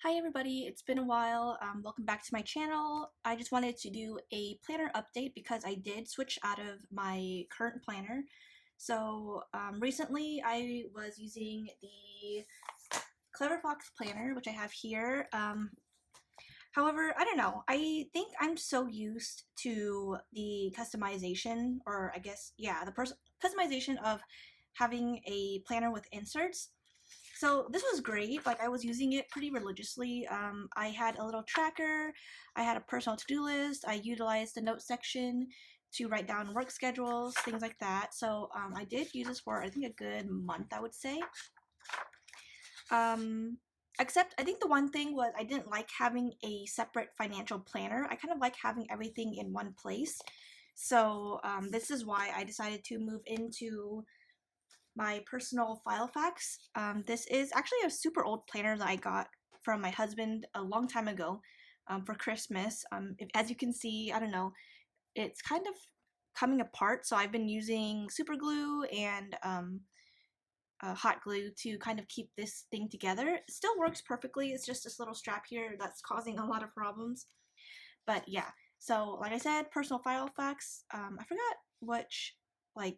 Hi everybody, it's been a while. Welcome back to my channel. I just wanted to do a planner update because I did switch out of my current planner. So recently I was using the Filofax planner, which I have here. However, I don't know. I think I'm so used to the customization, or I guess, yeah, the customization of having a planner with inserts. So this was great. Like, I was using it pretty religiously. I had a little tracker. I had a personal to-do list. I utilized the notes section to write down work schedules, things like that. So I did use this for, I think, a good month, I would say. Except I think the one thing was I didn't like having a separate financial planner. I kind of like having everything in one place. So this is why I decided to move into my personal Filofax. This is actually a super old planner that I got from my husband a long time ago for Christmas. As you can see, I don't know, it's kind of coming apart, so I've been using super glue and hot glue to kind of keep this thing together. It still works perfectly. It's just this little strap here that's causing a lot of problems. But yeah, so like I said, personal Filofax. I forgot which like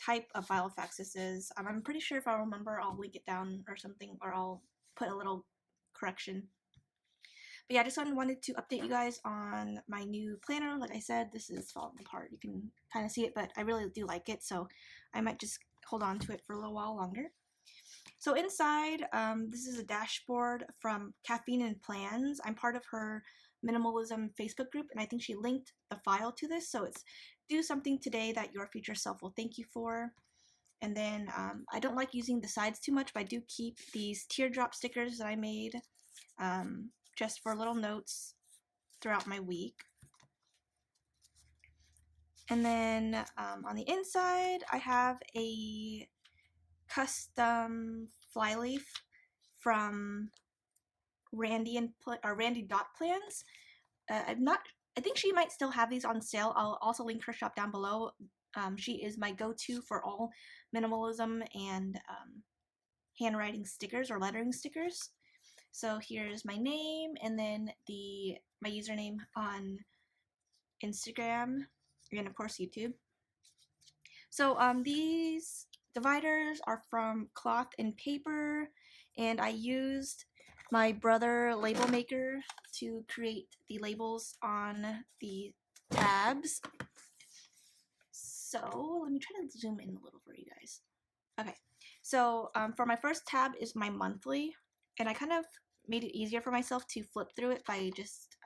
type of Filofax this is. I'm pretty sure if I remember, I'll link it down or something, or I'll put a little correction. But yeah, I just wanted to update you guys on my new planner. Like I said, this is falling apart. You can kind of see it, but I really do like it, so I might just hold on to it for a little while longer. So inside, this is a dashboard from caffeineandplans. I'm part of her minimalism Facebook group, and I think she linked the file to this. So it's do something today that your future self will thank you for. And then I don't like using the sides too much, but I do keep these teardrop stickers that I made just for little notes throughout my week. And then on the inside, I have a custom flyleaf from randiDOTplans. I think she might still have these on sale. I'll also link her shop down below. She is my go-to for all minimalism and handwriting stickers or lettering stickers. So here's my name and then my username on Instagram and of course YouTube. So these dividers are from cloth and paper, and I used my brother label maker to create the labels on the tabs. So let me try to zoom in a little for you guys. Okay, so for my first tab is my monthly, and I kind of made it easier for myself to flip through it by just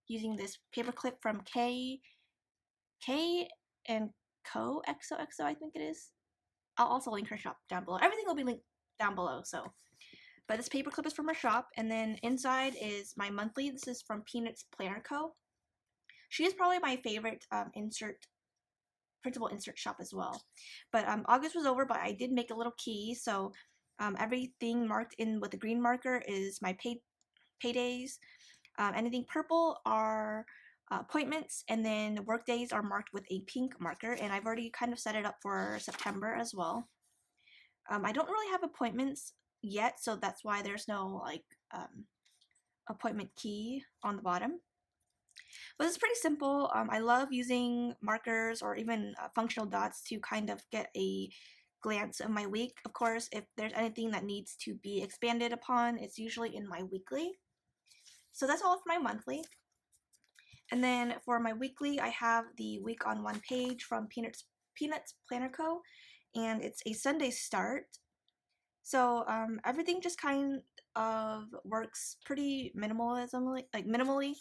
using this paper clip from kandcoxoxo, I think it is. I'll also link her shop down below. Everything will be linked down below, so. But this paper clip is from her shop, and then inside is my monthly. This is from PeanutsPlannerCo. She is probably my favorite printable insert shop as well. But August was over, but I did make a little key, so everything marked in with a green marker is my paydays. Anything purple are appointments, and then work days are marked with a pink marker, and I've already kind of set it up for September as well. I don't really have appointments yet, so that's why there's no like appointment key on the bottom. But it's pretty simple. I love using markers or even functional dots to kind of get a glance of my week. Of course, if there's anything that needs to be expanded upon, it's usually in my weekly. So that's all for my monthly. And then for my weekly, I have the week on one page from PeanutsPlannerCo, and it's a Sunday start. So everything just kind of works pretty minimally.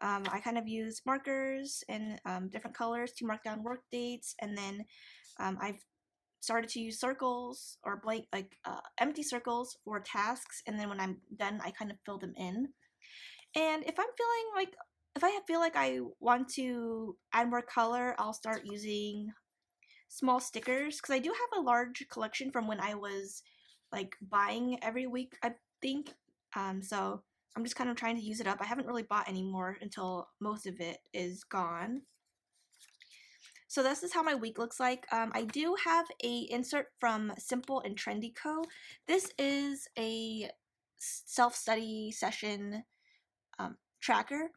I kind of use markers and different colors to mark down work dates, and then I've started to use circles or blank empty circles for tasks, and then when I'm done, I kind of fill them in. And if I feel like I want to add more color, I'll start using small stickers because I do have a large collection from when I was like buying every week, I think. So I'm just kind of trying to use it up. I haven't really bought any more until most of it is gone. So this is how my week looks like. I do have a insert from simpleandtrendyco. This is a self-study session tracker.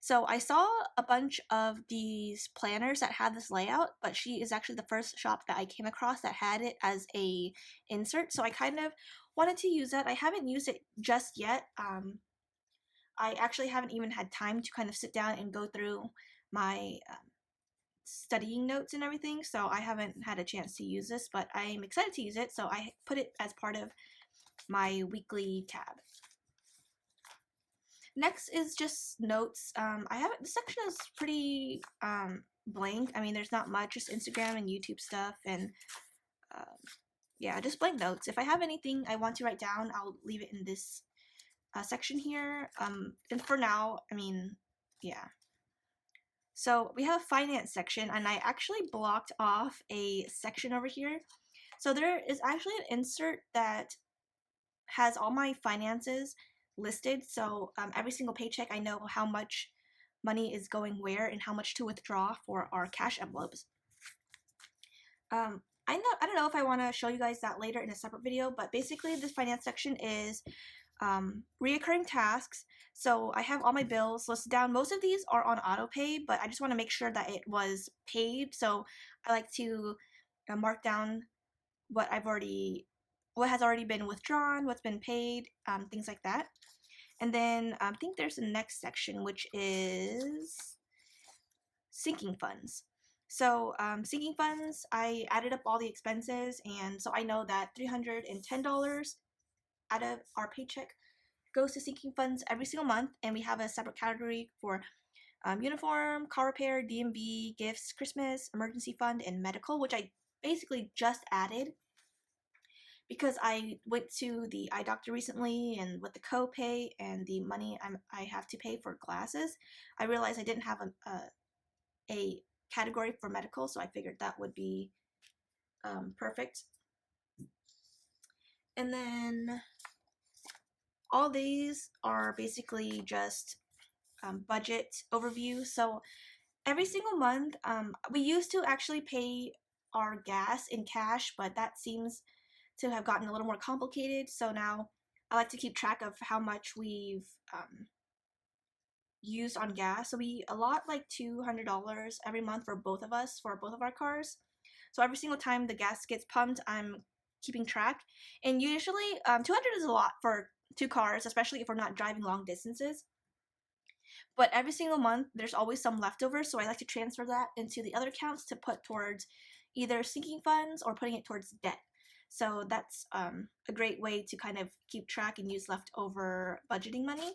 So I saw a bunch of these planners that had this layout, but she is actually the first shop that I came across that had it as a insert. So I kind of wanted to use that. I haven't used it just yet. I actually haven't even had time to kind of sit down and go through my studying notes and everything, so I haven't had a chance to use this, but I'm excited to use it, so I put it as part of my weekly tab. Next is just notes. This section is pretty blank. I mean, there's not much, just Instagram and YouTube stuff, and yeah, just blank notes. If I have anything I want to write down, I'll leave it in this section here. And for now, I mean, yeah. So we have a finance section, and I actually blocked off a section over here. So there is actually an insert that has all my finances listed. So every single paycheck, I know how much money is going where and how much to withdraw for our cash envelopes. I don't know if I want to show you guys that later in a separate video, but basically this finance section is reoccurring tasks. So I have all my bills listed down. Most of these are on auto pay, but I just want to make sure that it was paid. So I like to mark down what has already been withdrawn, what's been paid, things like that. And then I think there's the next section, which is sinking funds. So sinking funds, I added up all the expenses, and so I know that $310 out of our paycheck goes to sinking funds every single month, and we have a separate category for uniform, car repair, DMV, gifts, Christmas, emergency fund, and medical, which I basically just added because I went to the eye doctor recently, and with the copay and the money I have to pay for glasses, I realized I didn't have a category for medical, so I figured that would be perfect. And then all these are basically just budget overview. So every single month, we used to actually pay our gas in cash, but that seems to have gotten a little more complicated. So now I like to keep track of how much we've used on gas. So we allot like $200 every month for both of us, for both of our cars. So every single time the gas gets pumped, I'm keeping track. And usually 200 is a lot for 2 cars, especially if we're not driving long distances. But every single month, there's always some leftover, so I like to transfer that into the other accounts to put towards either sinking funds or putting it towards debt. So that's a great way to kind of keep track and use leftover budgeting money.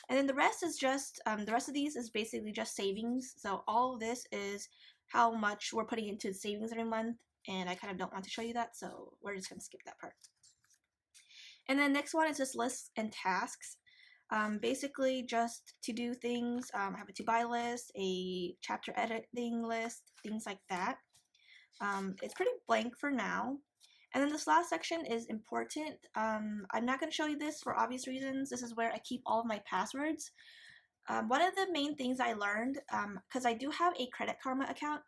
And then the rest is just, the rest of these is basically just savings. So all of this is how much we're putting into savings every month, and I kind of don't want to show you that, so we're just going to skip that part. And then next one is just lists and tasks. Basically just to do things. I have a to-buy list, a chapter editing list, things like that. It's pretty blank for now. And then this last section is important. I'm not going to show you this for obvious reasons. This is where I keep all of my passwords. One of the main things I learned, because I do have a Credit Karma account,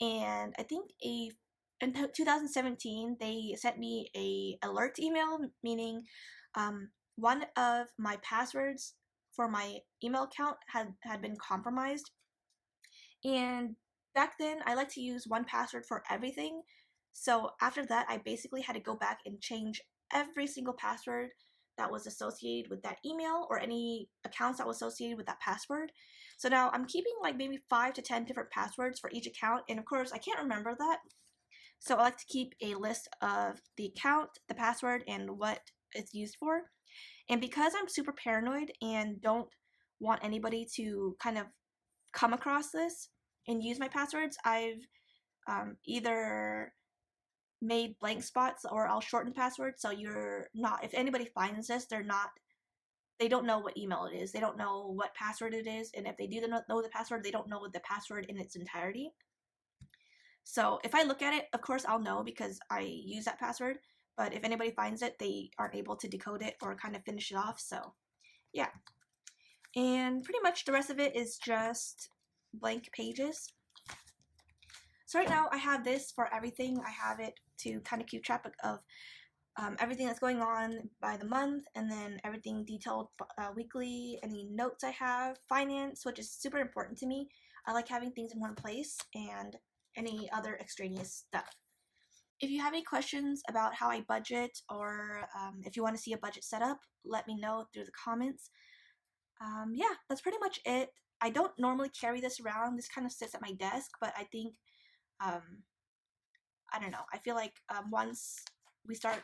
and I think in 2017 they sent me a alert email, meaning one of my passwords for my email account had been compromised. And back then I like to use one password for everything. So after that, I basically had to go back and change every single password that was associated with that email or any accounts that was associated with that password. So now I'm keeping like maybe 5 to 10 different passwords for each account, and of course I can't remember that. So I like to keep a list of the account, the password, and what it's used for. And because I'm super paranoid and don't want anybody to kind of come across this and use my passwords, I've either made blank spots or I'll shorten the password, so if anybody finds this, they don't know what email it is, they don't know what password it is, and if they do know the password, they don't know the password in its entirety. So if I look at it, of course I'll know because I use that password, but if anybody finds it, they aren't able to decode it or kind of finish it off. So yeah, and pretty much the rest of it is just blank pages. So right now I have this for everything. I have it to kind of keep track of everything that's going on by the month, and then everything detailed weekly, any notes I have, finance, which is super important to me. I like having things in one place, and any other extraneous stuff. If you have any questions about how I budget, or if you want to see a budget setup, let me know through the comments. Yeah, that's pretty much it. I don't normally carry this around. This kind of sits at my desk, but I think, I don't know. I feel like once we start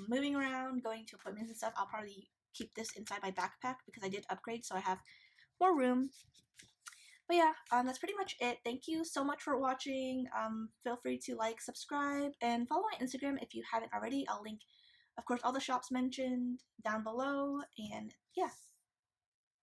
moving around, going to appointments and stuff, I'll probably keep this inside my backpack because I did upgrade, so I have more room. But yeah, that's pretty much it. Thank you so much for watching. Feel free to like, subscribe, and follow my Instagram if you haven't already. I'll link, of course, all the shops mentioned down below. And yeah.